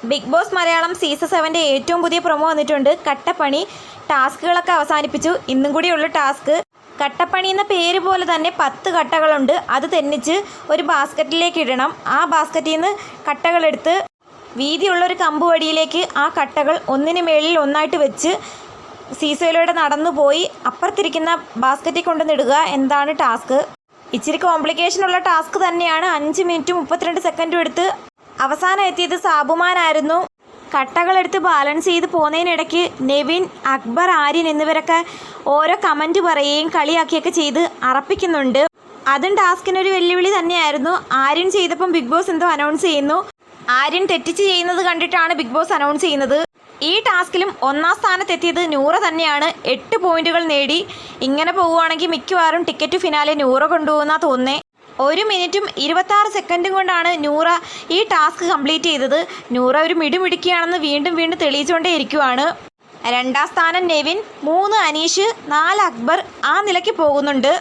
Big boss Malayalam season 7ൻ്റെ ഏറ്റവും പുതിയ promo വന്നിട്ടുണ്ട്. കട്ടപ്പണി ടാസ്കുകളൊക്കെ അവസാനിപ്പിച്ചു. ഇന്നും കൂടിയുള്ള ടാസ്ക്. കട്ടപ്പണി എന്ന പേര് പോലെ തന്നെ 10 കട്ടകളുണ്ട്. അത് തെന്നിച്ച് ഒരു ബാസ്ക്കറ്റിലേക്ക് ഇടണം. ആ ബാസ്ക്കറ്റിൽ നിന്ന് കട്ടകളെടുത്ത് വീതിയുള്ള ഒരു കമ്പ് വടിയിലേക്ക് ആ കട്ടകൾ ഒന്നിന് മേളിൽ ഒന്നായിട്ട് വെച്ച് സീസയിലൂടെ നടന്നു പോയി അപ്പുറത്തിരിക്കുന്ന ബാസ്ക്കറ്റിൽ കൊണ്ടുവന്നിടുക എന്നതാണ് ടാസ്ക്. ഇച്ചിരി കോംപ്ലിക്കേഷനുള്ള ടാസ്ക് തന്നെയാണ്. 5 മിനിറ്റും 32 സെക്കൻഡും എടുത്ത് അവസാനം എത്തിയത് സാബുമാനായിരുന്നു. കട്ടകളെടുത്ത് ബാലൻസ് ചെയ്ത് പോകുന്നതിനിടയ്ക്ക് നെവിൻ, അക്ബർ, ആര്യൻ എന്നിവരൊക്കെ ഓരോ കമൻറ്റ് പറയുകയും കളിയാക്കിയൊക്കെ ചെയ്ത് അറപ്പിക്കുന്നുണ്ട്. അതും ടാസ്കിനൊരു വെല്ലുവിളി തന്നെയായിരുന്നു. ആര്യൻ ചെയ്തപ്പം ബിഗ് ബോസ് എന്തോ അനൗൺസ് ചെയ്യുന്നു. ആര്യൻ തെറ്റിച്ച് ചെയ്യുന്നത് കണ്ടിട്ടാണ് ബിഗ് ബോസ് അനൗൺസ് ചെയ്യുന്നത്. ഈ ടാസ്കിലും 1ാം സ്ഥാനത്തെത്തിയത് നൂറ തന്നെയാണ്. 8 പോയിന്റുകൾ നേടി. ഇങ്ങനെ പോവുകയാണെങ്കിൽ മിക്കവാറും ടിക്കറ്റ് ഫിനാലെ നൂറ കൊണ്ടുപോകുന്നാണ് തോന്നുന്നത്. 1 മിനിറ്റും 26 സെക്കൻഡും കൊണ്ടാണ് നൂറ ഈ ടാസ്ക് കംപ്ലീറ്റ് ചെയ്തത്. നൂറ ഒരു മിടുമിടുക്കിയാണെന്ന് വീണ്ടും വീണ്ടും തെളിയിച്ചുകൊണ്ടേ ഇരിക്കുവാണ്. 2ാം സ്ഥാനം നെവിൻ, 3 അനീഷ്, 4 അക്ബർ ആ നിലയ്ക്ക് പോകുന്നുണ്ട്.